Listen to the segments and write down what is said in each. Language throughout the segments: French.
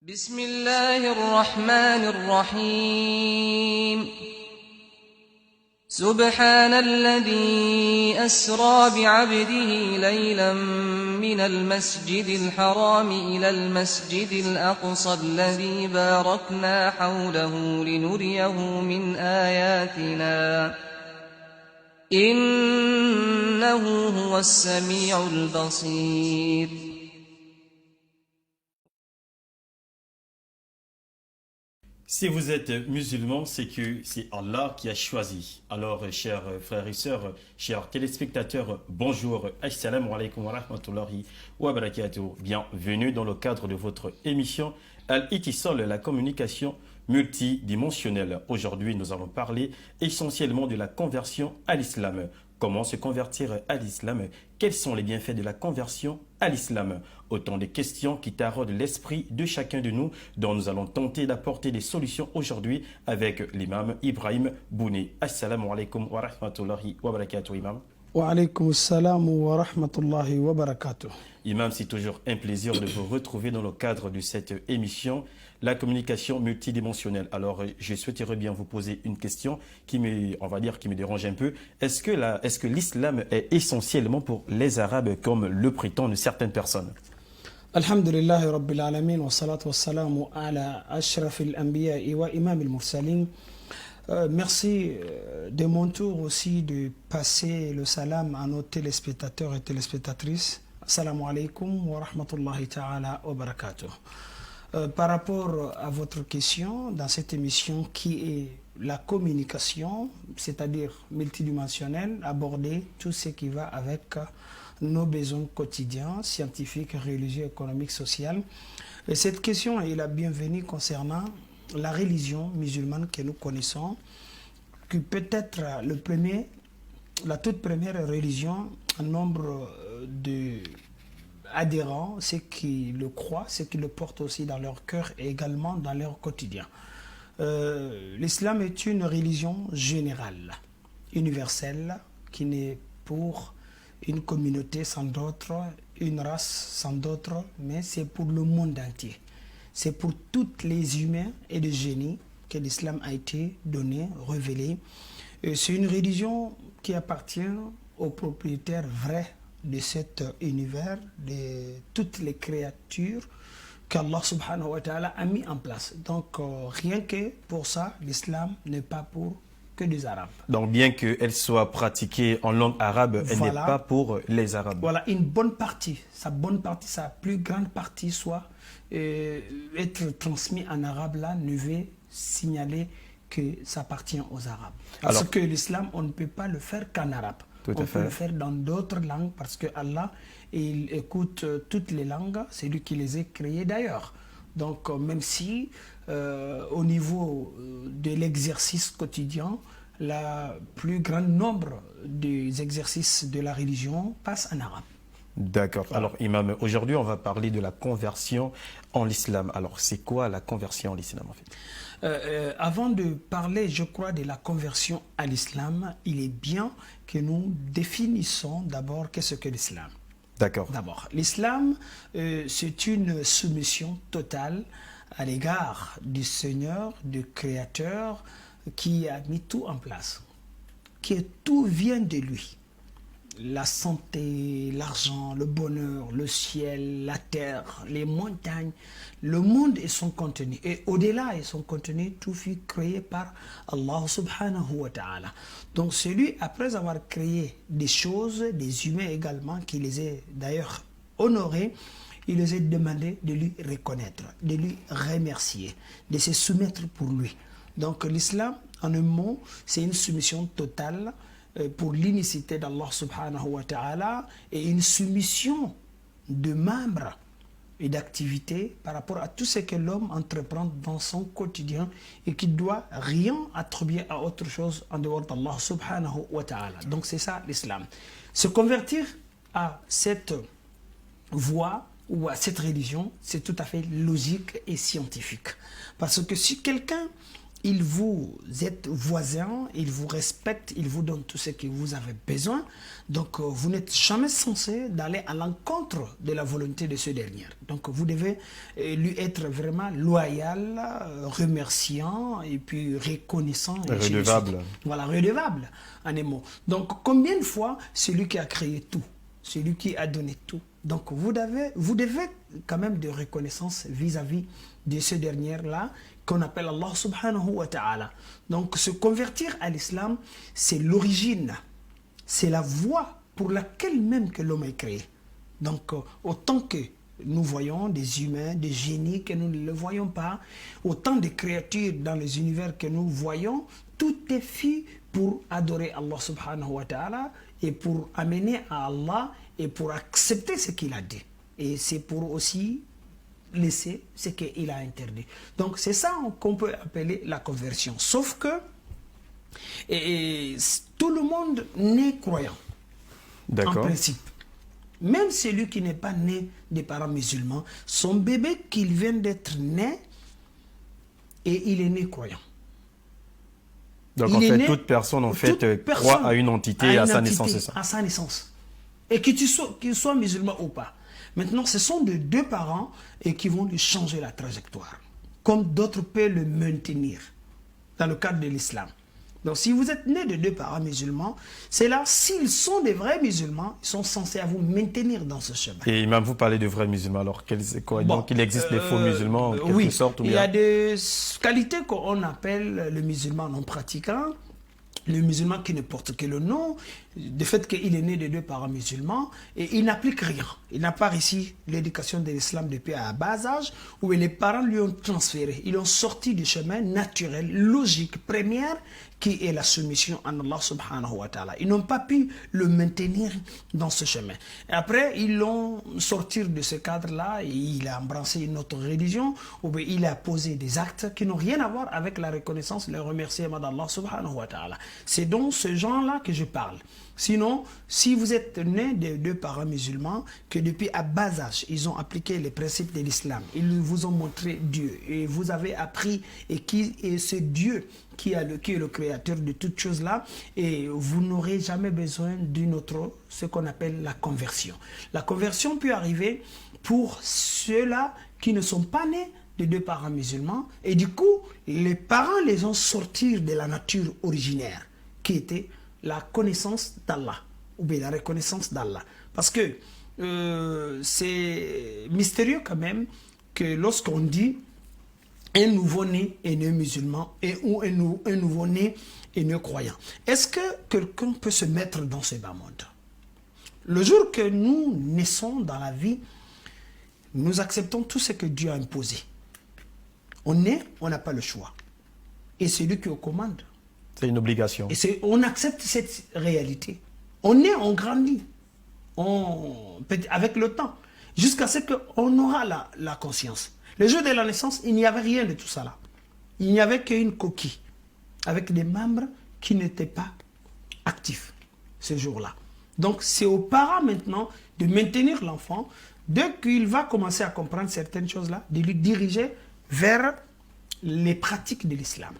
بسم الله الرحمن الرحيم سبحان الذي أسرى بعبده ليلا من المسجد الحرام إلى المسجد الأقصى الذي باركنا حوله لنريه من آياتنا إنه هو السميع البصير. Si vous êtes musulman, c'est que c'est Allah qui a choisi. Alors, chers frères et sœurs, chers téléspectateurs, bonjour. Assalamu alaikum wa rahmatullahi wa barakatuh. Bienvenue dans le cadre de votre émission Al-Ittisal, la communication multidimensionnelle. Aujourd'hui, nous allons parler essentiellement de la conversion à l'islam. Comment se convertir à l'islam? Quels sont les bienfaits de la conversion à l'islam? Autant de questions qui taraudent l'esprit de chacun de nous, dont nous allons tenter d'apporter des solutions aujourd'hui avec l'imam Ibrahim Bouné. Assalamu alaikum wa rahmatullahi wa barakatuh, imam. Wa alaykum assalam wa rahmatullahi wa barakatuh. Imam, c'est toujours un plaisir de vous retrouver dans le cadre de cette émission, la communication multidimensionnelle. Alors, je souhaiterais bien vous poser une question qui me dérange un peu. Est-ce que l'islam est essentiellement pour les Arabes comme le prétendent certaines personnes? Alhamdulillahi rabbil alamin wa salatu wa salamu ala ashrafil anbiya'i wa imamil mursalin. Merci de mon tour aussi de passer le salam à nos téléspectateurs et téléspectatrices. Assalamu alaikum wa rahmatullahi ta'ala wa barakatuh. Par rapport à votre question, dans cette émission qui est la communication, c'est-à-dire multidimensionnelle, aborder tout ce qui va avec nos besoins quotidiens, scientifiques, religieux, économiques, sociaux. Et cette question est la bienvenue concernant la religion musulmane que nous connaissons, qui peut être la toute première religion en nombre d'adhérents, ceux qui le croient, ceux qui le portent aussi dans leur cœur et également dans leur quotidien. L'islam est une religion générale, universelle, qui n'est pour une communauté sans d'autres, une race sans d'autres, mais c'est pour le monde entier. C'est pour tous les humains et les génies que l'islam a été donné, révélé. C'est une religion qui appartient aux propriétaires vrais de cet univers, de toutes les créatures qu'Allah subhanahu wa ta'ala a mis en place. Donc rien que pour ça, l'islam n'est pas pour que des Arabes. Donc bien qu'elle soit pratiquée en langue arabe, elle n'est pas pour les Arabes. Voilà, une bonne partie, sa plus grande partie soit être transmis en arabe, là, ne veut signaler que ça appartient aux Arabes. Parce que l'islam, on ne peut pas le faire qu'en arabe. On peut le faire dans d'autres langues parce que Allah, il écoute toutes les langues, c'est lui qui les a créées d'ailleurs. Donc même si au niveau de l'exercice quotidien, le plus grand nombre des exercices de la religion passe en arabe. D'accord. Voilà. Alors, imam, aujourd'hui, on va parler de la conversion en l'islam. Alors, c'est quoi la conversion en l'islam, en fait? Avant de parler, je crois, de la conversion à l'islam, il est bien que nous définissons d'abord qu'est-ce que l'islam. D'accord. D'abord, l'islam, c'est une soumission totale à l'égard du Seigneur, du Créateur, qui a mis tout en place, que tout vient de lui. La santé, l'argent, le bonheur, le ciel, la terre, les montagnes, le monde et son contenu. Et au-delà et son contenu, tout fut créé par Allah subhanahu wa ta'ala. Donc celui, après avoir créé des choses, des humains également, qui les a d'ailleurs honorés, il les a demandé de lui reconnaître, de lui remercier, de se soumettre pour lui. Donc l'islam, en un mot, c'est une soumission totale pour l'unicité d'Allah subhanahu wa ta'ala et une soumission de membres et d'activités par rapport à tout ce que l'homme entreprend dans son quotidien et qui ne doit rien attribuer à autre chose en dehors d'Allah subhanahu wa ta'ala. Donc c'est ça l'islam. Se convertir à cette voie ou à cette religion, c'est tout à fait logique et scientifique. Parce que si quelqu'un il vous êtes voisin, il vous respecte, il vous donne tout ce que vous avez besoin. Donc, vous n'êtes jamais censé d'aller à l'encontre de la volonté de ce dernier. Donc, vous devez lui être vraiment loyal, remerciant et puis reconnaissant. Redevable. Voilà, redevable, en un mot. Donc, combien de fois celui qui a créé tout, celui qui a donné tout. Donc, vous devez quand même de reconnaissance vis-à-vis de ce dernier-là, qu'on appelle Allah subhanahu wa ta'ala. Donc, se convertir à l'islam, c'est l'origine, c'est la voie pour laquelle même que l'homme est créé. Donc, autant que nous voyons des humains, des génies que nous ne le voyons pas, autant de créatures dans les univers que nous voyons, tout est fait pour adorer Allah subhanahu wa ta'ala et pour amener à Allah et pour accepter ce qu'il a dit. Et c'est pour aussi laisser ce qu'il a interdit. Donc c'est ça qu'on peut appeler la conversion. Sauf que tout le monde n'est croyant. En principe. Même celui qui n'est pas né des parents musulmans, son bébé qu'il vient d'être né, et il est né croyant. Donc en fait, toute personne croit à une entité à sa naissance, c'est ça? À sa naissance. Et qu'il soit musulman ou pas. Maintenant, ce sont de deux parents et qui vont lui changer la trajectoire. Comme d'autres peuvent le maintenir dans le cadre de l'islam. Donc, si vous êtes né de deux parents musulmans, c'est là, s'ils sont des vrais musulmans, ils sont censés à vous maintenir dans ce chemin. Et même vous parlez de vrais musulmans, alors donc il existe des faux musulmans en quelque sorte, ou bien... Il y a des qualités qu'on appelle le musulman non pratiquant, le musulman qui ne porte que le nom, du fait qu'il est né de deux parents musulmans, et il n'applique rien. Il n'a pas réussi l'éducation de l'islam depuis un bas âge, où les parents lui ont transféré. Ils l'ont sorti du chemin naturel, logique, première, qui est la soumission à Allah subhanahu wa ta'ala. Ils n'ont pas pu le maintenir dans ce chemin. Et après, ils l'ont sorti de ce cadre-là, et il a embrassé une autre religion, où il a posé des actes qui n'ont rien à voir avec la reconnaissance, le remerciement d'Allah subhanahu wa ta'ala. C'est donc ce genre-là que je parle. Sinon, si vous êtes né de deux parents musulmans, que depuis à bas âge, ils ont appliqué les principes de l'islam, ils vous ont montré Dieu, et vous avez appris, et c'est Dieu qui est le créateur de toutes choses là, et vous n'aurez jamais besoin d'une autre, ce qu'on appelle la conversion. La conversion peut arriver pour ceux-là qui ne sont pas nés de deux parents musulmans, et du coup, les parents les ont sortis de la nature originaire, qui était la connaissance d'Allah, ou bien la reconnaissance d'Allah. Parce que c'est mystérieux quand même que lorsqu'on dit un nouveau-né est né musulman ou un nouveau-né est né croyant, est-ce que quelqu'un peut se mettre dans ce bas monde? Le jour que nous naissons dans la vie, nous acceptons tout ce que Dieu a imposé. On est, on n'a pas le choix. Et c'est lui qui est aux commandes. C'est une obligation. Et on accepte cette réalité. On est, on grandit. Avec le temps. Jusqu'à ce qu'on aura la conscience. Le jour de la naissance, il n'y avait rien de tout ça là. Il n'y avait qu'une coquille. Avec des membres qui n'étaient pas actifs ce jour-là. Donc c'est aux parents maintenant de maintenir l'enfant. Dès qu'il va commencer à comprendre certaines choses-là, de lui diriger vers les pratiques de l'islam.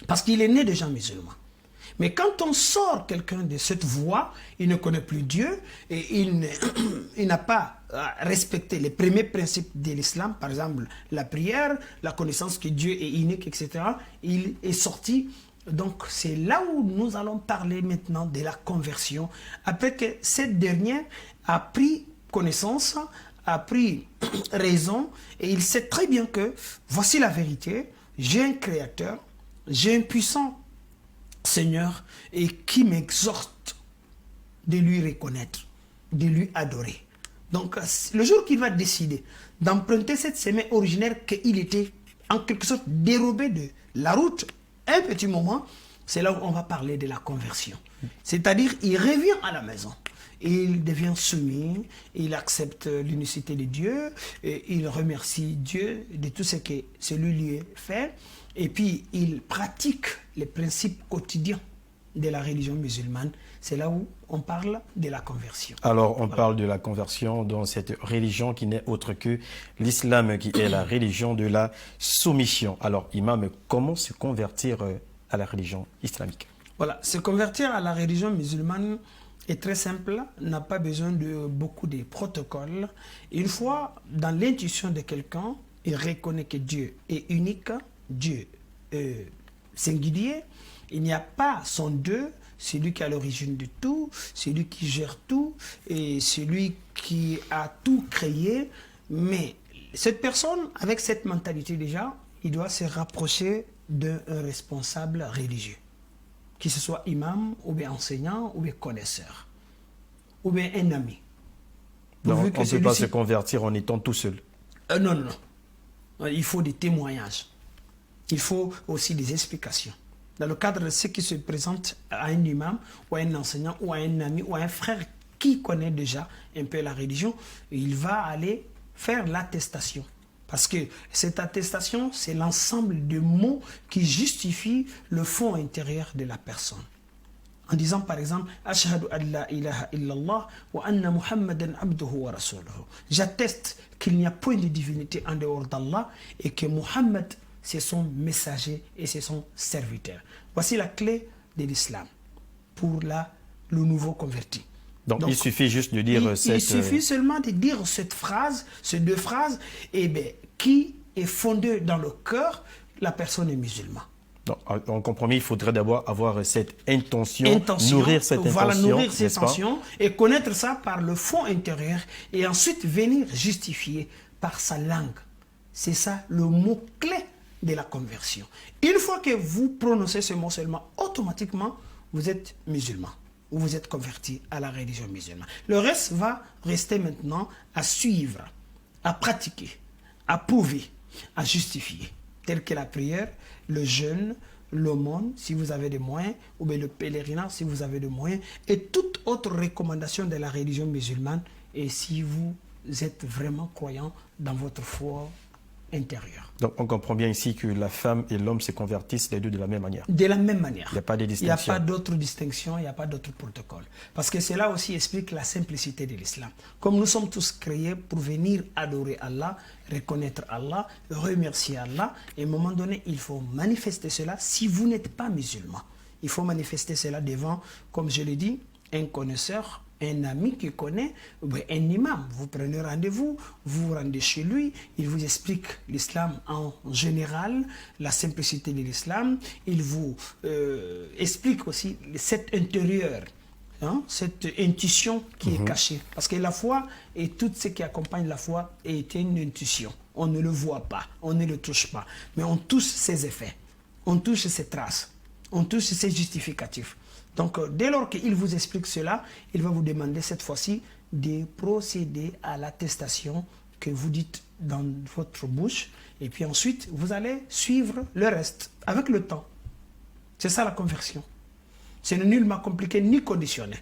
Parce qu'il est né déjà musulman. Mais quand on sort quelqu'un de cette voie, il ne connaît plus Dieu et il n'a pas respecté les premiers principes de l'islam, par exemple la prière, la connaissance que Dieu est unique, etc. Il est sorti. Donc c'est là où nous allons parler maintenant de la conversion. Après que cette dernière a pris connaissance, a pris raison et il sait très bien que voici la vérité, j'ai un créateur, j'ai un puissant Seigneur et qui m'exhorte de lui reconnaître, de lui adorer. Donc, le jour qu'il va décider d'emprunter cette semaine originaire qu'il était en quelque sorte dérobé de la route, un petit moment, c'est là où on va parler de la conversion. C'est-à-dire, il revient à la maison. Il devient soumis, il accepte l'unicité de Dieu, et il remercie Dieu de tout ce que celui lui fait. Et puis, il pratique les principes quotidiens de la religion musulmane. C'est là où on parle de la conversion. Alors, on parle de la conversion dans cette religion qui n'est autre que l'islam, qui est la religion de la soumission. Alors, imam, comment se convertir à la religion islamique? Voilà, se convertir à la religion musulmane est très simple, n'a pas besoin de beaucoup de protocoles. Une fois dans l'intuition de quelqu'un, il reconnaît que Dieu est unique, Dieu est singulier, il n'y a pas son deux, c'est lui qui a l'origine de tout, c'est lui qui gère tout, et c'est lui qui a tout créé. Mais cette personne, avec cette mentalité déjà, il doit se rapprocher d'un responsable religieux, que ce soit imam, ou bien enseignant, ou bien connaisseur, ou bien un ami. Donc, on ne peut pas se convertir en étant tout seul. Non, non, non. Il faut des témoignages. Il faut aussi des explications. Dans le cadre de ce qui se présente à un imam, ou à un enseignant, ou à un ami, ou à un frère qui connaît déjà un peu la religion, il va aller faire l'attestation. Parce que cette attestation, c'est l'ensemble de mots qui justifient le fond intérieur de la personne. En disant par exemple, Ashhadu an la ilaha illallah wa anna Muhammadan abduhu wa rasuluhu. J'atteste qu'il n'y a point de divinité en dehors d'Allah et que Muhammad, c'est son messager et c'est son serviteur. Voici la clé de l'islam pour le nouveau converti. Donc, il suffit juste de dire il suffit seulement de dire cette phrase, ces deux phrases, et bien, qui est fondée dans le cœur, la personne est musulmane. Donc, en compromis, il faudrait d'abord avoir cette intention, nourrir cette intention. Voilà, nourrir cette intention et connaître ça par le fond intérieur et ensuite venir justifier par sa langue. C'est ça le mot-clé de la conversion. Une fois que vous prononcez ce mot seulement, automatiquement, vous êtes musulman ou vous êtes converti à la religion musulmane. Le reste va rester maintenant à suivre, à pratiquer, à prouver, à justifier, tel que la prière, le jeûne, l'aumône, si vous avez des moyens, ou bien le pèlerinage, si vous avez des moyens, et toute autre recommandation de la religion musulmane, et si vous êtes vraiment croyant dans votre foi intérieure. Donc on comprend bien ici que la femme et l'homme se convertissent les deux de la même manière. De la même manière. Il n'y a pas de distinction. Il n'y a pas d'autre distinction, il n'y a pas d'autre protocole. Parce que cela aussi explique la simplicité de l'islam. Comme nous sommes tous créés pour venir adorer Allah, reconnaître Allah, remercier Allah, et à un moment donné, il faut manifester cela si vous n'êtes pas musulman. Il faut manifester cela devant, comme je l'ai dit, un connaisseur, un ami qui connaît, un imam. Vous prenez rendez-vous, vous vous rendez chez lui, il vous explique l'islam en général, la simplicité de l'islam, il vous explique aussi cet intérieur, hein, cette intuition qui est cachée. Parce que la foi et tout ce qui accompagne la foi est une intuition. On ne le voit pas, on ne le touche pas, mais on touche ses effets, on touche ses traces, on touche ses justificatifs. Donc, dès lors qu'il vous explique cela, il va vous demander cette fois-ci de procéder à l'attestation que vous dites dans votre bouche. Et puis ensuite, vous allez suivre le reste avec le temps. C'est ça la conversion. Ce n'est nullement compliqué ni conditionné.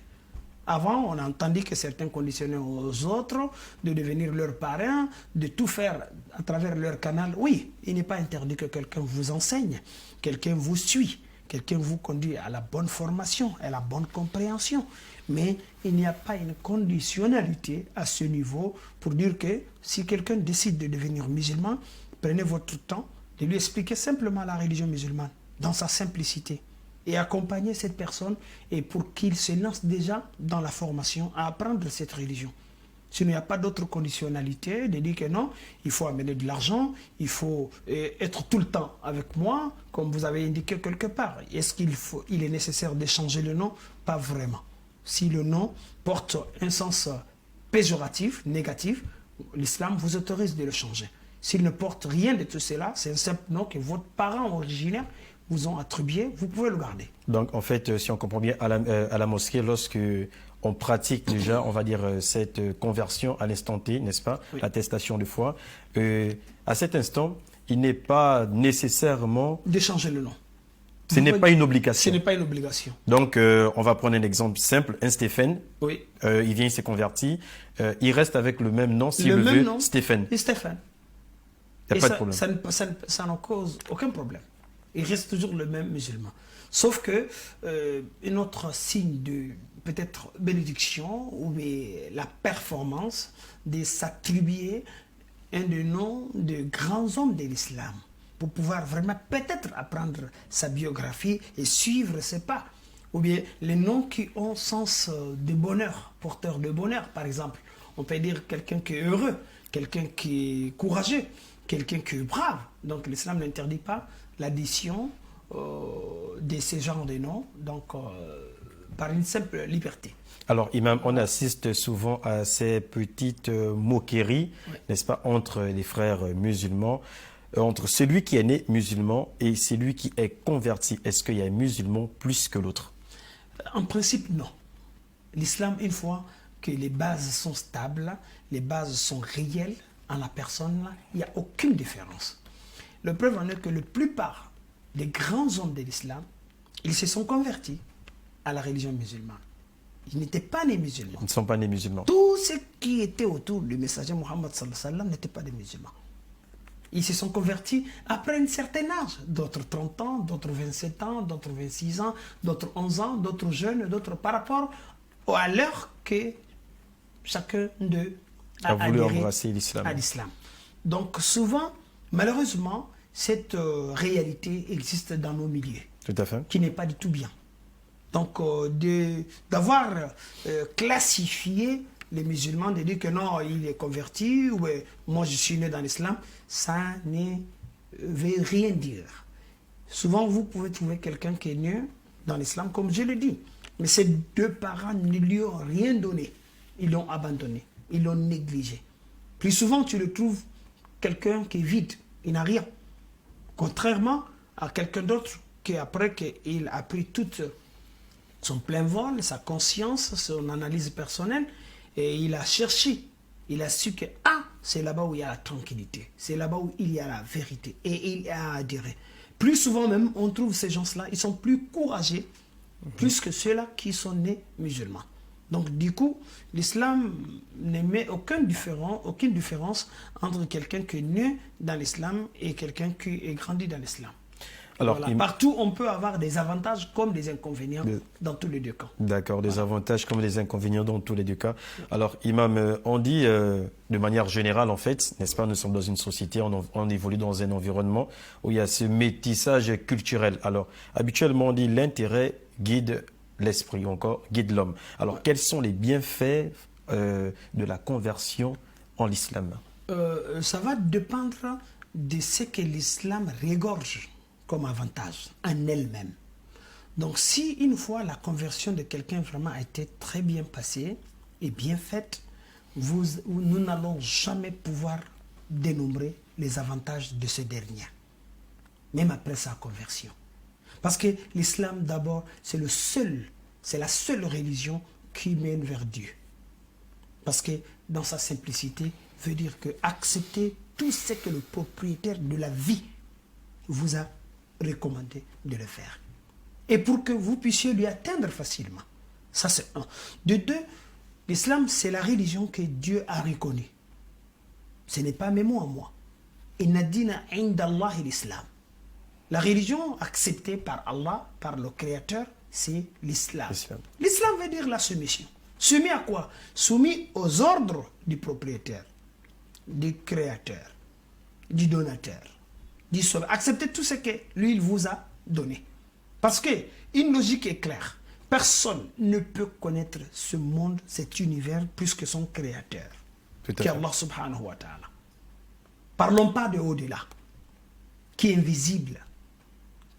Avant, on a entendu que certains conditionnaient aux autres de devenir leurs parrains, de tout faire à travers leur canal. Oui, il n'est pas interdit que quelqu'un vous enseigne, quelqu'un vous suit. Quelqu'un vous conduit à la bonne formation, à la bonne compréhension. Mais il n'y a pas une conditionnalité à ce niveau pour dire que si quelqu'un décide de devenir musulman, prenez votre temps de lui expliquer simplement la religion musulmane dans sa simplicité et accompagner cette personne et pour qu'il se lance déjà dans la formation à apprendre cette religion. S'il n'y a pas d'autre conditionnalité, de dire que non, il faut amener de l'argent, il faut être tout le temps avec moi, comme vous avez indiqué quelque part. Est-ce qu'il est nécessaire de changer le nom? Pas vraiment. Si le nom porte un sens péjoratif, négatif, l'islam vous autorise de le changer. S'il ne porte rien de tout cela, c'est un simple nom que votre parent originaire vous ont attribué, vous pouvez le garder. Donc en fait, si on comprend bien, à la mosquée, lorsque on pratique déjà, on va dire, cette conversion à l'instant T, n'est-ce pas, oui, l'attestation de foi, à cet instant, il n'est pas nécessairement de changer le nom. Ce n'est pas une obligation. Ce n'est pas une obligation. Donc, on va prendre un exemple simple. Un Stéphane, oui, il vient, il s'est converti. Il reste avec le même nom s'il le veut, nom, Stéphane. Et Stéphane. Il n'y a pas de problème. Ça ne cause aucun problème. Il reste toujours le même musulman. Sauf que un autre signe de peut-être bénédiction ou la performance de s'attribuer un des noms de grands hommes de l'islam pour pouvoir vraiment peut-être apprendre sa biographie et suivre ses pas. Ou bien les noms qui ont sens de bonheur, porteur de bonheur par exemple. On peut dire quelqu'un qui est heureux, quelqu'un qui est courageux, quelqu'un qui est brave. Donc l'islam n'interdit pas l'addition de ces genres de noms, donc par une simple liberté. Alors, Imam, on assiste souvent à ces petites moqueries, oui, n'est-ce pas, entre les frères musulmans, entre celui qui est né musulman et celui qui est converti. Est-ce qu'il y a un musulman plus que l'autre? En principe, non. L'islam, une fois que les bases sont stables, les bases sont réelles en la personne, il n'y a aucune différence. La preuve en est que la plupart des grands hommes de l'islam, ils se sont convertis à la religion musulmane. Ils n'étaient pas nés musulmans. Ils ne sont pas nés musulmans. Tous ceux qui étaient autour du messager Mohammed sallallahu alayhi wa sallam n'étaient pas des musulmans. Ils se sont convertis après un certain âge. D'autres 30 ans, d'autres 27 ans, d'autres 26 ans, d'autres 11 ans, d'autres jeunes, d'autres par rapport à l'heure que chacun d'eux a voulu embrasser l'islam. À l'islam. Donc souvent, malheureusement, cette réalité existe dans nos milieux. Tout à fait. Qui n'est pas du tout bien. Donc d'avoir classifié les musulmans, de dire que non, il est converti, ou moi je suis né dans l'islam, ça ne veut rien dire. Souvent, vous pouvez trouver quelqu'un qui est né dans l'islam, comme je l'ai dit, mais ses deux parents ne lui ont rien donné. Ils l'ont abandonné, ils l'ont négligé. Plus souvent, tu le trouves quelqu'un qui est vide, il n'a rien. Contrairement à quelqu'un d'autre qui, après qu'il a pris toute son plein vol, sa conscience, son analyse personnelle, et il a cherché, il a su que c'est là-bas où il y a la tranquillité, c'est là-bas où il y a la vérité, et il a adhéré. Plus souvent même, on trouve ces gens-là, ils sont plus courageux, plus que ceux-là qui sont nés musulmans. Donc du coup, l'islam ne met aucune différence entre quelqu'un qui est né dans l'islam et quelqu'un qui est grandi dans l'islam. Alors, voilà. Partout, on peut avoir des avantages comme des inconvénients dans tous les deux cas. D'accord, des avantages comme des inconvénients dans tous les deux cas. Alors, Imam, on dit de manière générale, en fait, n'est-ce pas, nous sommes dans une société, on évolue dans un environnement où il y a ce métissage culturel. Alors, habituellement, on dit l'intérêt guide l'esprit, ou encore guide l'homme. Alors, quels sont les bienfaits de la conversion en l'islam? Ça va dépendre de ce que l'islam regorge comme avantage en elle-même. Donc si une fois la conversion de quelqu'un vraiment a été très bien passée et bien faite, nous n'allons jamais pouvoir dénombrer les avantages de ce dernier, même après sa conversion. Parce que l'islam d'abord, c'est la seule religion qui mène vers Dieu. Parce que dans sa simplicité, veut dire que accepter tout ce que le propriétaire de la vie vous a recommandé de le faire. Et pour que vous puissiez lui atteindre facilement. Ça c'est un. De deux, l'islam c'est la religion que Dieu a reconnue. Ce n'est pas mes mots à moi. Inna dina indallah l'islam. La religion acceptée par Allah, par le Créateur, c'est l'islam. L'islam veut dire la soumission. Soumis à quoi? Soumis aux ordres du propriétaire, du Créateur, du donateur. Acceptez tout ce que lui il vous a donné. Parce que une logique est claire. Personne ne peut connaître ce monde, cet univers, plus que son créateur, qui est Allah subhanahu wa ta'ala. Parlons pas de au-delà, qui est invisible,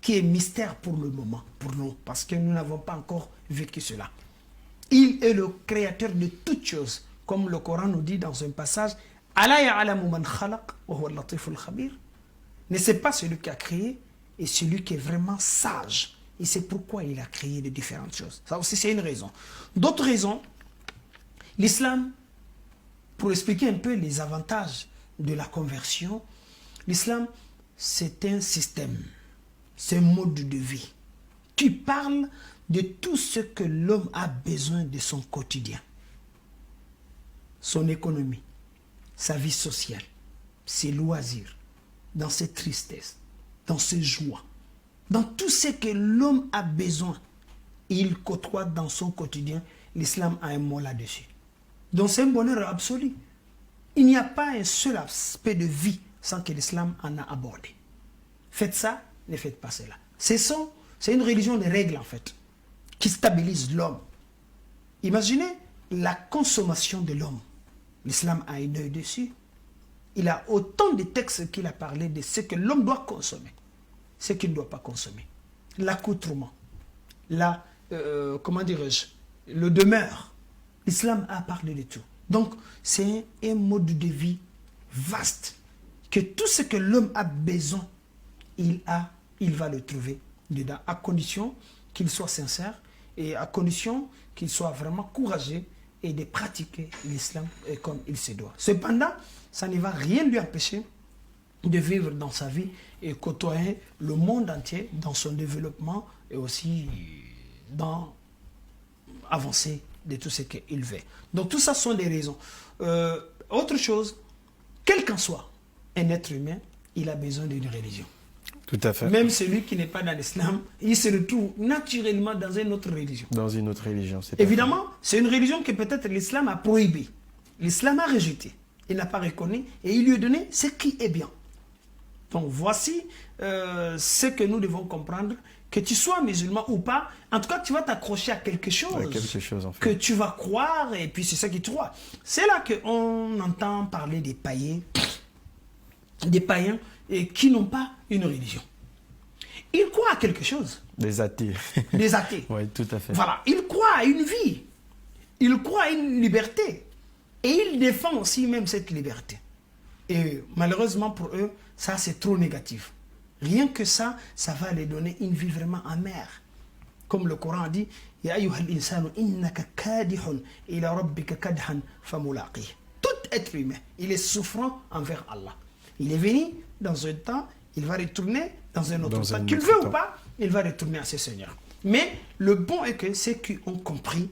qui est mystère pour le moment, pour nous, parce que nous n'avons pas encore vécu cela. Il est le créateur de toutes choses, comme le Coran nous dit dans un passage, Ala ya'lamu man khalaq wa huwa al-latiful khabir. Ne c'est pas celui qui a créé et celui qui est vraiment sage. Et c'est pourquoi il a créé de différentes choses. Ça aussi, c'est une raison. D'autres raisons, l'islam, pour expliquer un peu les avantages de la conversion, l'islam, c'est un système, c'est un mode de vie qui parle de tout ce que l'homme a besoin de son quotidien. Son économie, sa vie sociale, ses loisirs, dans ses tristesses, dans ses joies, Dans tout ce que l'homme a besoin, il côtoie dans son quotidien, l'islam a un mot là-dessus. Donc c'est un bonheur absolu. Il n'y a pas un seul aspect de vie sans que l'islam en a abordé. Faites ça, ne faites pas cela. C'est une religion de règles en fait, qui stabilise l'homme. Imaginez la consommation de l'homme. L'islam a un œil dessus. Il a autant de textes qu'il a parlé de ce que l'homme doit consommer, ce qu'il ne doit pas consommer. L'accoutrement, comment dirais-je, le demeure. L'islam a parlé de tout. Donc, c'est un mode de vie vaste, que tout ce que l'homme a besoin, il va le trouver dedans, à condition qu'il soit sincère et à condition qu'il soit vraiment courageux et de pratiquer l'islam comme il se doit. Cependant, ça ne va rien lui empêcher de vivre dans sa vie et côtoyer le monde entier dans son développement et aussi dans avancer de tout ce qu'il veut. Donc tout ça sont des raisons. Autre chose, quel qu'en soit un être humain, il a besoin d'une religion. Tout à fait. Même celui qui n'est pas dans l'islam, il se retrouve naturellement dans une autre religion. Dans une autre religion, c'est évidemment, c'est une religion que peut-être l'islam a prohibée. L'islam a rejeté. Il n'a pas reconnu et il lui a donné ce qui est bien. Donc voici ce que nous devons comprendre, que tu sois musulman ou pas, en tout cas tu vas t'accrocher à quelque chose, en fait, que tu vas croire et puis c'est ça qui te croit. C'est là qu'on entend parler des païens et qui n'ont pas une religion. Ils croient à quelque chose. Des athées. Des athées. Oui, tout à fait. Voilà, ils croient à une vie, ils croient à une liberté et ils défendent aussi même cette liberté. Et malheureusement pour eux, ça c'est trop négatif. Rien que ça, ça va les donner une vie vraiment amère. Comme le Coran dit, Ya ayyuhal insanu innaka kadihun ila rabbika kadhan famulaqih. Tout être humain, il est souffrant envers Allah. Il est venu dans un temps, il va retourner dans un autre temps. Qu'il veut ou pas, il va retourner à ses seigneurs. Mais le bon est que ceux qui ont compris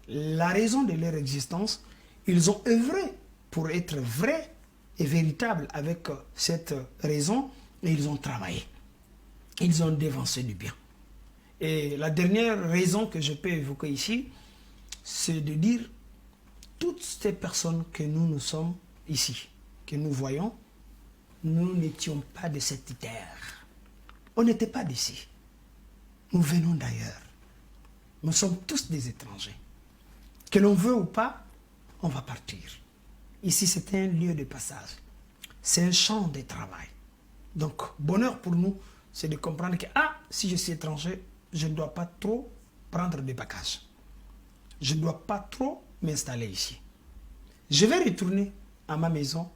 la raison de leur existence, ils ont œuvré pour être vrais et véritables avec cette raison et ils ont travaillé. Ils ont dévancé du bien. Et la dernière raison que je peux évoquer ici, c'est de dire toutes ces personnes que nous sommes ici, que nous voyons, nous n'étions pas de cette terre. On n'était pas d'ici. Nous venons d'ailleurs. Nous sommes tous des étrangers. Que l'on veut ou pas, on va partir. Ici, c'est un lieu de passage. C'est un champ de travail. Donc, bonheur pour nous, c'est de comprendre que, si je suis étranger, je ne dois pas trop prendre de bagages. Je ne dois pas trop m'installer ici. Je vais retourner à ma maison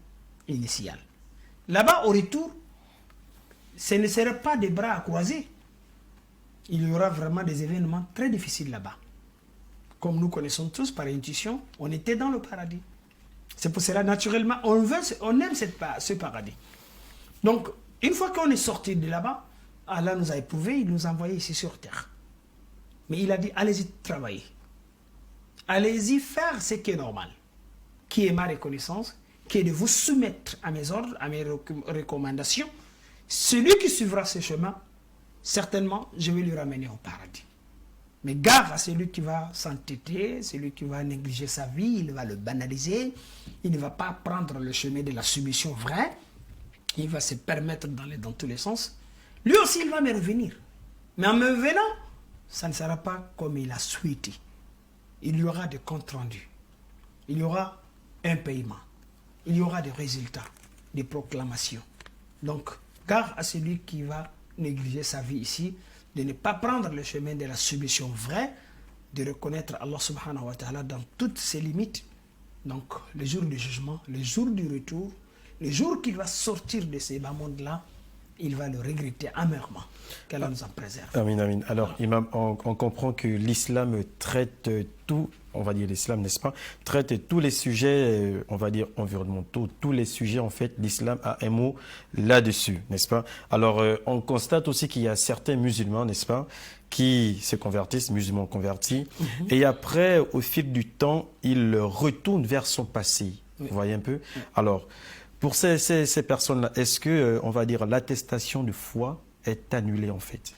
initiale. Là-bas, au retour, ce ne serait pas des bras à croiser. Il y aura vraiment des événements très difficiles là-bas. Comme nous connaissons tous par intuition, on était dans le paradis. C'est pour cela, naturellement, on aime ce paradis. Donc, une fois qu'on est sorti de là-bas, Allah nous a éprouvés, il nous a envoyés ici sur terre. Mais il a dit, allez-y travailler. Allez-y faire ce qui est normal, qui est ma reconnaissance, qui est de vous soumettre à mes ordres, à mes recommandations. Celui qui suivra ce chemin, certainement, je vais lui ramener au paradis. Mais gare à celui qui va s'entêter, celui qui va négliger sa vie, il va le banaliser, il ne va pas prendre le chemin de la soumission vraie, il va se permettre d'aller dans tous les sens. Lui aussi, il va me revenir. Mais en me venant, ça ne sera pas comme il a souhaité. Il y aura des comptes rendus. Il y aura un paiement. Il y aura des résultats, des proclamations. Donc, gare à celui qui va négliger sa vie ici, de ne pas prendre le chemin de la soumission vraie, de reconnaître Allah subhanahu wa ta'ala dans toutes ses limites. Donc, le jour du jugement, le jour du retour, le jour qu'il va sortir de ces bas mondes-là, il va le regretter amèrement. Qu'Allah nous en préserve. Amin, amin. Alors, Imam, on comprend que l'islam traite tout, on va dire l'islam, n'est-ce pas, traite tous les sujets, on va dire environnementaux, tous les sujets, en fait, l'islam a un mot là-dessus, n'est-ce pas? Alors, on constate aussi qu'il y a certains musulmans, n'est-ce pas, qui se convertissent, musulmans convertis, et après, au fil du temps, ils retournent vers son passé. Vous voyez un peu? Alors, pour ces personnes-là, est-ce que, on va dire, l'attestation de foi est annulé en fait?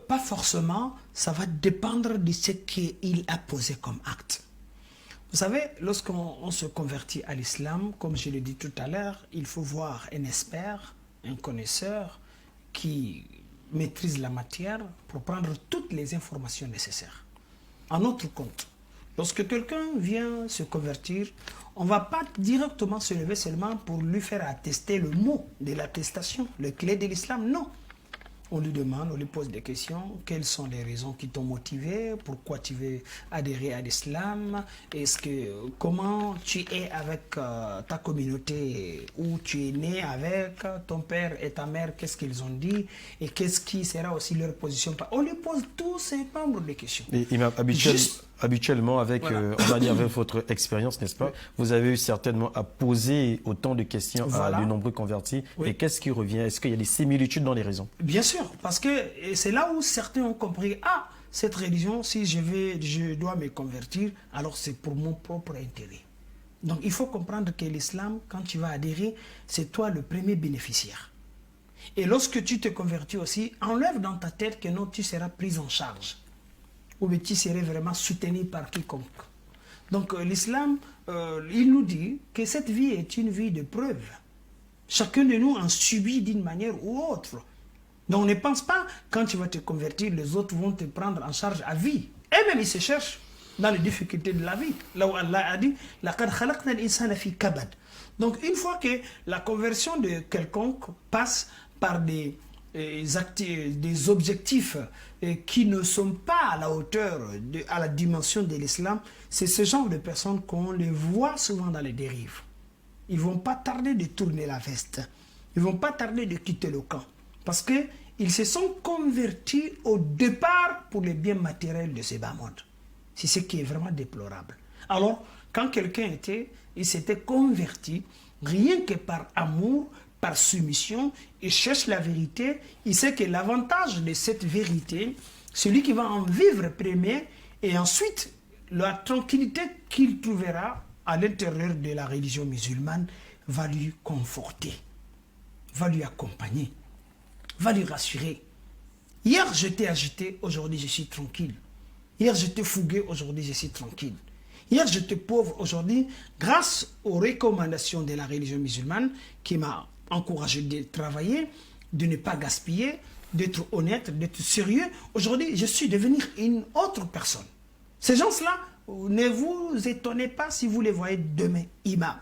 Pas forcément, ça va dépendre de ce qu'il a posé comme acte. Vous savez, lorsqu'on se convertit à l'islam, comme je l'ai dit tout à l'heure, il faut voir un expert, un connaisseur qui maîtrise la matière pour prendre toutes les informations nécessaires. En notre compte, lorsque quelqu'un vient se convertir, on ne va pas directement se lever seulement pour lui faire attester le mot de l'attestation, le clé de l'islam, non. On lui demande, on lui pose des questions. Quelles sont les raisons qui t'ont motivé? Pourquoi tu veux adhérer à l'islam? Comment tu es avec ta communauté? Où tu es né avec ton père et ta mère? Qu'est-ce qu'ils ont dit? Et qu'est-ce qui sera aussi leur position? On lui pose tous ces nombres de questions. Et habituellement, avec, Voilà. on va dire avec votre expérience, n'est-ce pas? Oui. Vous avez eu certainement à poser autant de questions Voilà. à de nombreux convertis. Oui. Et qu'est-ce qui revient? Est-ce qu'il y a des similitudes dans les raisons? Bien sûr, parce que c'est là où certains ont compris, ah, cette religion, si je dois me convertir, alors c'est pour mon propre intérêt. Donc il faut comprendre que l'islam, quand tu vas adhérer, c'est toi le premier bénéficiaire. Et lorsque tu te convertis aussi, enlève dans ta tête que non, tu seras pris en charge. Ou bien tu serais vraiment soutenu par quiconque. Donc l'islam, il nous dit que cette vie est une vie de preuve. Chacun de nous en subit d'une manière ou autre. Donc ne pense pas, quand tu vas te convertir, les autres vont te prendre en charge à vie. Eux-mêmes, ils se cherchent dans les difficultés de la vie. Là où Allah a dit, لَقَدْ خَلَقْنَا الْإِنسَانَ فِي كَبَدٍ. Donc une fois que la conversion de quelconque passe par des objectifs qui ne sont pas à la hauteur, à la dimension de l'islam, c'est ce genre de personnes qu'on les voit souvent dans les dérives. Ils ne vont pas tarder de tourner la veste. Ils ne vont pas tarder de quitter le camp. Parce qu'ils se sont convertis au départ pour les biens matériels de ce bas monde. C'est ce qui est vraiment déplorable. Alors, quand quelqu'un il s'était converti, rien que par amour, par soumission, il cherche la vérité, il sait que l'avantage de cette vérité, celui qui va en vivre premier, et ensuite, la tranquillité qu'il trouvera à l'intérieur de la religion musulmane va lui conforter, va lui accompagner, va lui rassurer. Hier, j'étais agité, aujourd'hui, je suis tranquille. Hier, j'étais fougueux, aujourd'hui, je suis tranquille. Hier, j'étais pauvre, aujourd'hui, grâce aux recommandations de la religion musulmane qui m'a encouragé de travailler, de ne pas gaspiller, d'être honnête, d'être sérieux. Aujourd'hui, je suis devenu une autre personne. Ces gens-là, ne vous étonnez pas si vous les voyez demain imam,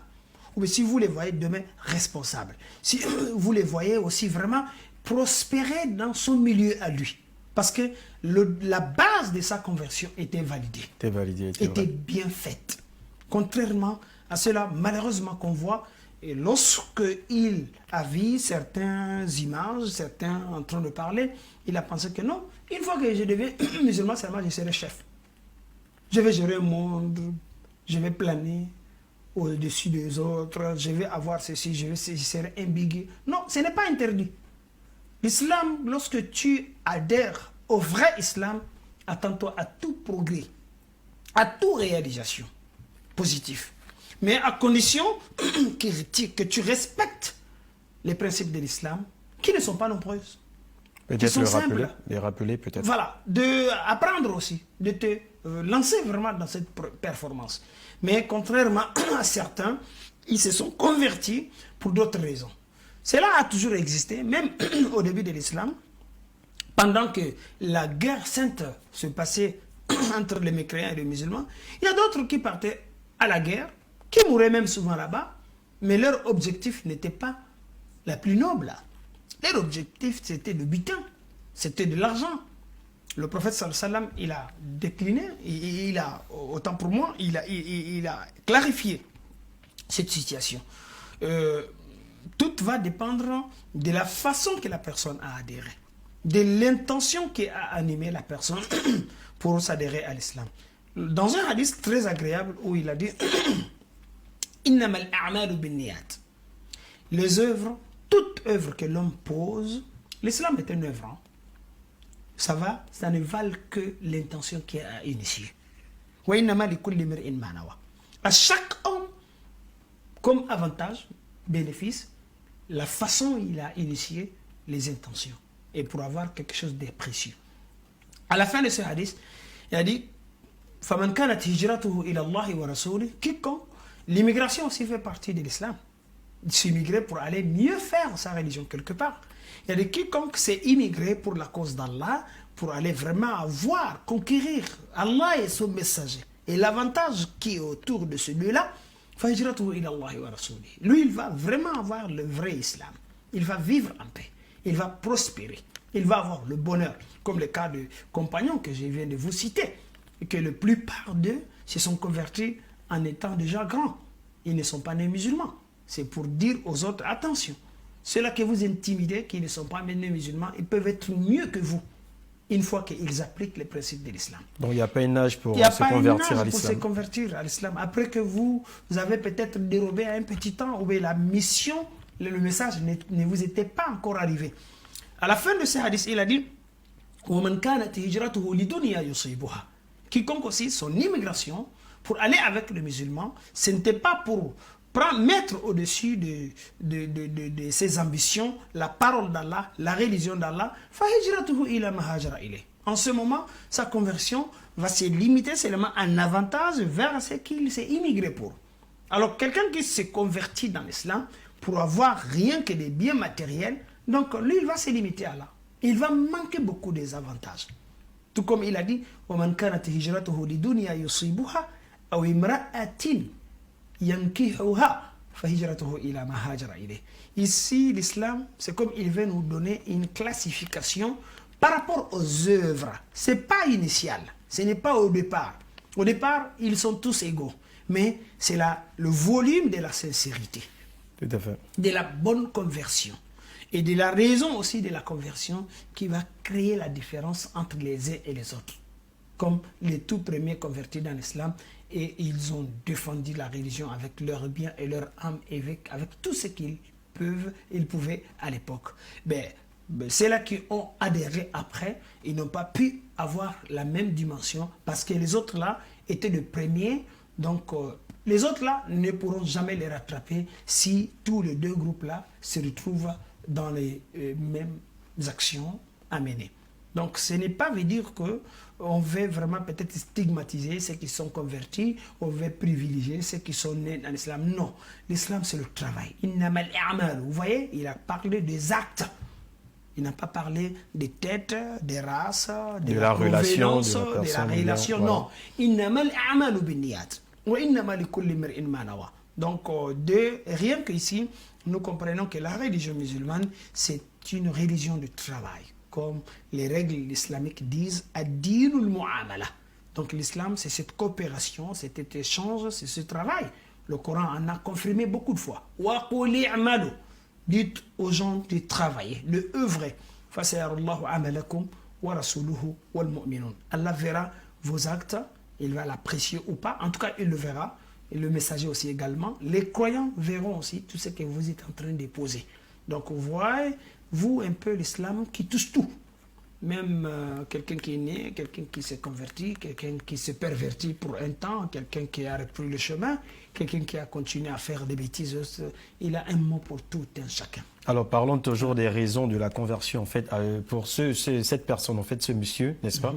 ou si vous les voyez demain responsables, si vous les voyez aussi vraiment prospérer dans son milieu à lui. Parce que la base de sa conversion était validée. Était bien faite. Contrairement à cela, malheureusement, qu'on voit, et lorsqu'il a vu certaines images, certains en train de parler, il a pensé que non, une fois que je deviens musulman, seulement je serai chef. Je vais gérer le monde, je vais planer au-dessus des autres, je vais avoir ceci, je serai imbigué. Non, ce n'est pas interdit. L'islam, lorsque tu adhères au vrai islam, attends-toi à tout progrès, à toute réalisation positive. Mais à condition que tu respectes les principes de l'islam, qui ne sont pas nombreuses. Peut-être les rappeler peut-être. Voilà, apprendre aussi, de te lancer vraiment dans cette performance. Mais contrairement à certains, ils se sont convertis pour d'autres raisons. Cela a toujours existé, même au début de l'islam, pendant que la guerre sainte se passait entre les mécréants et les musulmans. Il y a d'autres qui partaient à la guerre, qui mouraient même souvent là-bas, mais leur objectif n'était pas la plus noble. Leur objectif, c'était le butin, c'était de l'argent. Le prophète sallallahu alayhi wa sallam, il a décliné, autant pour moi, il a clarifié cette situation. Tout va dépendre de la façon que la personne a adhéré, de l'intention qui a animé la personne pour s'adhérer à l'islam. Dans un hadith très agréable où il a dit Innamal a'malu binniyat. Les œuvres, toute œuvre que l'homme pose, l'islam est une œuvre. Ça ne valent que l'intention qui a initié. À chaque homme, comme avantage, bénéfice, la façon il a initié les intentions. et pour avoir quelque chose de précieux. À la fin de ce hadith, il a dit فَمَنْ كَانَتْ هِجْرَتُهُ إِلَى اللَّهِ وَرَسُولِهِ. Quiconque, l'immigration aussi fait partie de l'islam. S'immigrer pour aller mieux faire sa religion quelque part. Il y a des quiconque s'est immigré pour la cause d'Allah, pour aller vraiment avoir, conquérir Allah et son messager. Et l'avantage qui est autour de celui-là, lui, il va vraiment avoir le vrai islam. Il va vivre en paix. Il va prospérer. Il va avoir le bonheur. Comme le cas de compagnons que je viens de vous citer. Et que la plupart d'eux se sont convertis en étant déjà grands. Ils ne sont pas nés musulmans. C'est pour dire aux autres, attention. Ceux-là que vous intimidez, qui ne sont pas nés musulmans, ils peuvent être mieux que vous. Une fois qu'ils appliquent les principes de l'islam. Donc il n'y a pas un âge pour se convertir à l'islam. Pour se convertir à l'islam. Après que vous avez peut-être dérobé à un petit temps, ou bien la mission, le message ne vous était pas encore arrivé. À la fin de ce hadith, il a dit وَمَنْ كَانَتْ هِجْرَتُهُ لِدُنْيَا يُصِيبُهَا. Quiconque aussi, son immigration, pour aller avec le musulman, ce n'était pas pour mettre au-dessus de ses ambitions la parole d'Allah, la religion d'Allah. En ce moment, sa conversion va se limiter seulement en avantage vers ce qu'il s'est immigré pour. Alors, quelqu'un qui s'est converti dans l'islam pour avoir rien que des biens matériels, donc lui, il va se limiter à là. Il va manquer beaucoup des avantages. Tout comme il a dit, وَمَنْ كَانَتْ هِجْرَتُهُ لِدُنْيَا يُصِيبُهَا أَوْ امْرَأَةٍ يَنْكِحُهَا فَهِجْرَتُهُ إِلَى مَا هَاجَرَ إِلَيْهِ. Ici, l'islam, c'est comme il veut nous donner une classification par rapport aux œuvres. Ce n'est pas initial, ce n'est pas au départ. Au départ, ils sont tous égaux. Mais c'est le volume de la sincérité. Tout à fait. De la bonne conversion. Et de la raison aussi de la conversion qui va créer la différence entre les uns et les autres. Comme les tout premiers convertis dans l'islam, et ils ont défendu la religion avec leurs biens et leur âme, avec tout ce qu'ils pouvaient à l'époque. Ceux-là qui ont adhéré après, ils n'ont pas pu avoir la même dimension parce que les autres là étaient les premiers. Donc les autres là ne pourront jamais les rattraper si tous les deux groupes là se retrouvent dans les mêmes actions à mener. Donc ce n'est pas veut dire qu'on veut vraiment peut-être stigmatiser ceux qui sont convertis, on veut privilégier ceux qui sont nés dans l'islam. Non, l'islam c'est le travail. Vous voyez, il a parlé des actes. Il n'a pas parlé des têtes, des races, de la relation, de la relation. Non. Donc, rien qu'ici, nous comprenons que la religion musulmane, c'est une religion de travail. Comme les règles islamiques disent, ad-dinul mu'amala. Donc, l'islam, c'est cette coopération, cet échange, c'est ce travail. Le Coran en a confirmé beaucoup de fois. Wa qul i'malu. Dites aux gens de travailler, de œuvrer. Allah verra vos actes, il va l'apprécier ou pas. En tout cas, il le verra. Et le messager aussi également. Les croyants verront aussi tout ce que vous êtes en train de poser. Donc, voyez-vous un peu l'islam qui touche tout. Même quelqu'un qui est né, quelqu'un qui s'est converti, quelqu'un qui s'est perverti pour un temps, quelqu'un qui a repris le chemin, quelqu'un qui a continué à faire des bêtises. Il a un mot pour tout un chacun. Alors parlons toujours des raisons de la conversion. En fait, pour cette personne, en fait, ce monsieur, n'est-ce pas,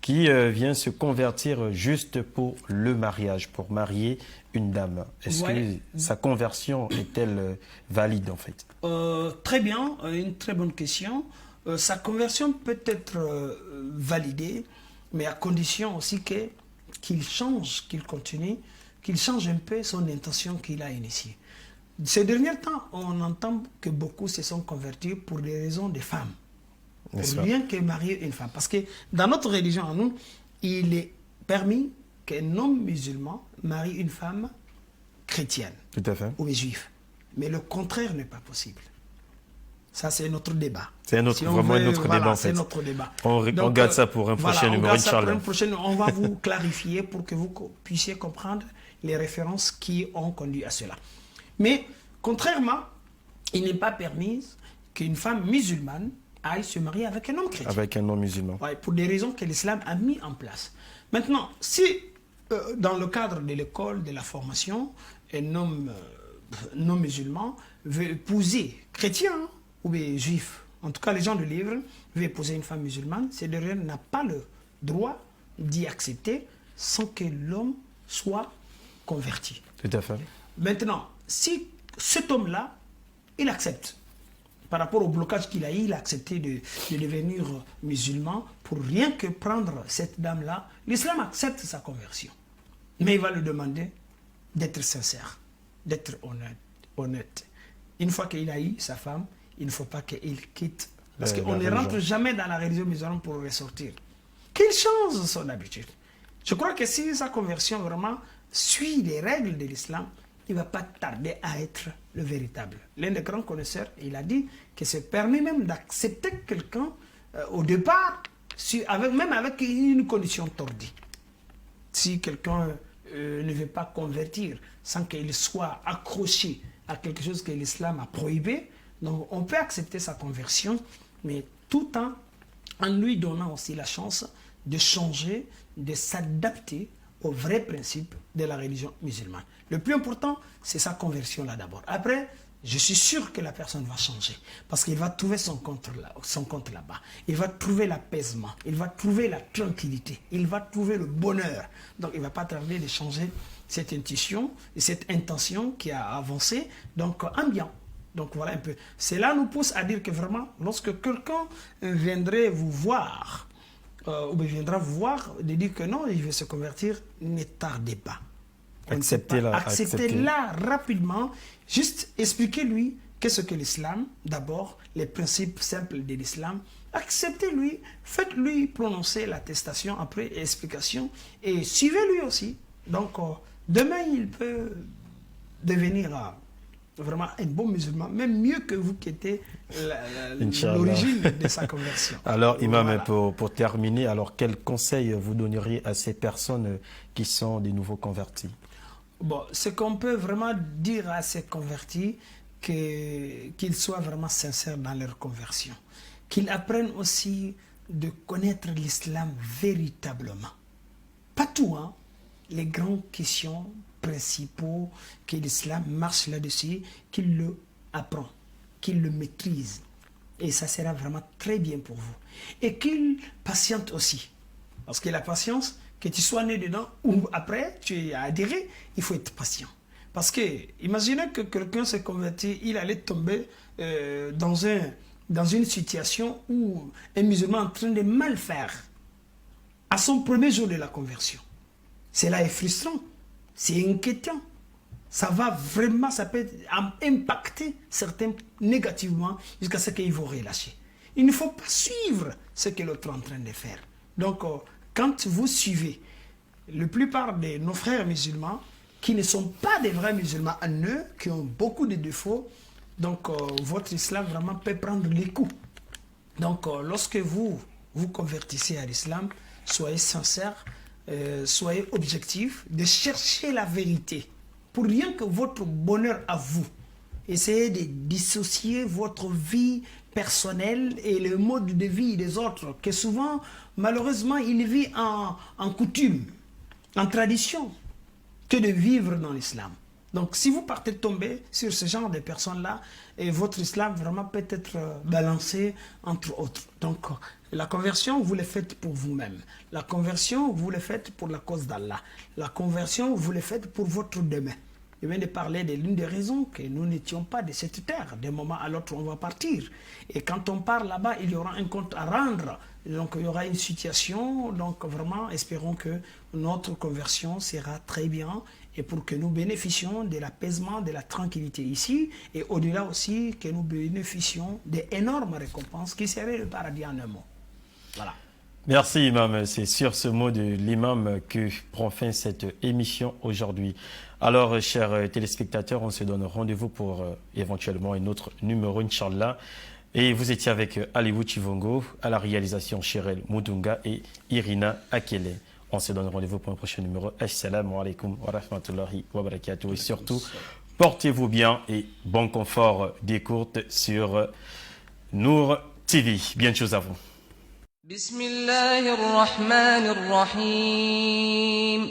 qui vient se convertir juste pour le mariage, pour marier une dame. Est-ce que sa conversion est-elle valide en fait? Très bien, une très bonne question. Sa conversion peut être validée, mais à condition aussi qu'il change, qu'il continue, qu'il change un peu son intention qu'il a initiée. Ces derniers temps, on entend que beaucoup se sont convertis pour des raisons de femmes. Pour rien que marier une femme. Parce que dans notre religion, en nous, il est permis qu'un homme musulman marie une femme chrétienne. Tout à fait. Ou juif. Mais le contraire n'est pas possible. Ça, c'est notre débat. C'est vraiment notre débat, en fait. C'est notre débat. On garde ça pour un prochain numéro, Inch'Allah. On va vous clarifier pour que vous puissiez comprendre les références qui ont conduit à cela. Mais, contrairement, il n'est pas permis qu'une femme musulmane aille se marier avec un homme chrétien. Avec un homme musulman. Ouais, pour des raisons que l'islam a mis en place. Maintenant, si dans le cadre de l'école, de la formation, un homme non musulman veut épouser chrétien ou bien juif, En tout cas, les gens de livre, veulent épouser une femme musulmane, cette dernière n'a pas le droit d'y accepter sans que l'homme soit converti. Tout à fait. Maintenant, si cet homme-là, il accepte, par rapport au blocage qu'il a eu, il a accepté de devenir musulman pour rien que prendre cette dame-là, l'islam accepte sa conversion. Mais il va lui demander d'être sincère, d'être honnête. Une fois qu'il a eu sa femme, il ne faut pas qu'il quitte. Parce qu'on ne rentre jamais dans la religion musulmane pour ressortir. Qu'il change son habitude. Je crois que si sa conversion vraiment suit les règles de l'islam, il ne va pas tarder à être le véritable. L'un des grands connaisseurs, il a dit que c'est permis même d'accepter quelqu'un au départ, même avec une condition tordue. Si quelqu'un ne veut pas convertir sans qu'il soit accroché à quelque chose que l'islam a prohibé, donc on peut accepter sa conversion, mais tout en lui donnant aussi la chance de changer, de s'adapter aux vrais principes de la religion musulmane. Le plus important, c'est sa conversion là d'abord. Après, je suis sûr que la personne va changer parce qu'il va trouver son compte là-bas. Il va trouver l'apaisement, il va trouver la tranquillité, il va trouver le bonheur. Donc, il ne va pas tarder de changer cette intuition et cette intention qui a avancé, donc en bien. Donc, voilà un peu. Cela nous pousse à dire que vraiment, lorsque quelqu'un viendrait vous voir, ou bien viendra vous voir, de dire que non, il veut se convertir, ne tardez pas. Acceptez-la rapidement. Juste expliquez-lui qu'est-ce que l'islam, d'abord, les principes simples de l'islam. Acceptez-lui, faites-lui prononcer l'attestation après explication et suivez-lui aussi. Donc, demain, il peut devenir vraiment un bon musulman, même mieux que vous qui êtes l'origine de sa conversion. Alors, Imam, voilà. pour terminer, alors quel conseil vous donneriez à ces personnes qui sont des nouveaux convertis? Bon, ce qu'on peut vraiment dire à ces convertis, qu'ils soient vraiment sincères dans leur conversion, qu'ils apprennent aussi de connaître l'islam véritablement. Pas tout, hein, les grandes questions principaux que l'islam marche là-dessus, qu'il le apprend, qu'il le maîtrise. Et ça sera vraiment très bien pour vous. Et qu'il patiente aussi. Parce que la patience, que tu sois né dedans ou après, tu as adhéré, il faut être patient. Parce que, imaginez que quelqu'un s'est converti, il allait tomber dans une situation où un musulman est en train de mal faire à son premier jour de la conversion. Cela est frustrant, c'est inquiétant. Ça peut impacter certains négativement jusqu'à ce qu'ils vont relâcher. Il ne faut pas suivre ce que l'autre est en train de faire. Donc, quand vous suivez la plupart de nos frères musulmans, qui ne sont pas des vrais musulmans en eux, qui ont beaucoup de défauts, donc votre islam vraiment peut prendre les coups. Donc, lorsque vous vous convertissez à l'islam, soyez sincères, soyez objectifs, de chercher la vérité, pour rien que votre bonheur à vous. Essayez de dissocier votre vie personnelle et le mode de vie des autres, que souvent, malheureusement, ils vivent en coutume, en tradition, que de vivre dans l'islam. Donc, si vous partez tomber sur ce genre de personnes-là, et votre islam vraiment peut être balancé entre autres. Donc, la conversion, vous le faites pour vous-même. La conversion, vous le faites pour la cause d'Allah. La conversion, vous le faites pour votre demain. Je viens de parler de l'une des raisons que nous n'étions pas de cette terre. D'un moment à l'autre, on va partir. Et quand on part là-bas, il y aura un compte à rendre. Donc, il y aura une situation. Donc, vraiment, espérons que notre conversion sera très bien et pour que nous bénéficions de l'apaisement, de la tranquillité ici et au-delà aussi que nous bénéficions d'énormes récompenses qui seraient le paradis en un mot. Voilà. Merci Imam, c'est sur ce mot de l'imam que prend fin cette émission aujourd'hui. Alors chers téléspectateurs, on se donne rendez-vous pour éventuellement un autre numéro Inch'Allah. Et vous étiez avec Aliou Chivongo, à la réalisation Chirel Moudunga et Irina Akele. On se donne rendez-vous pour un prochain numéro. Assalamu alaikum wa rahmatullahi wa barakatuh. Et surtout, portez-vous bien et bon confort d'écoute sur Nour TV. Bien de choses à vous. Bismillahir Rahmanir Rahim.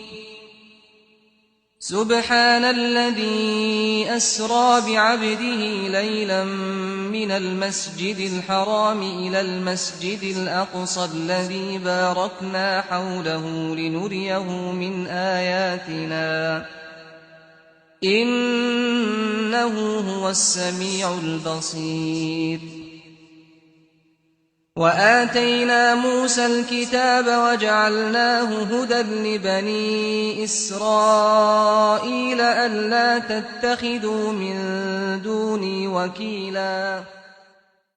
سبحان الذي أسرى بعبده ليلا من المسجد الحرام إلى المسجد الأقصى الذي باركنا حوله لنريه من آياتنا إنه هو السميع البصير وآتينا موسى الكتاب وجعلناه هدى لبني إسرائيل ألا تتخذوا من دوني وكيلا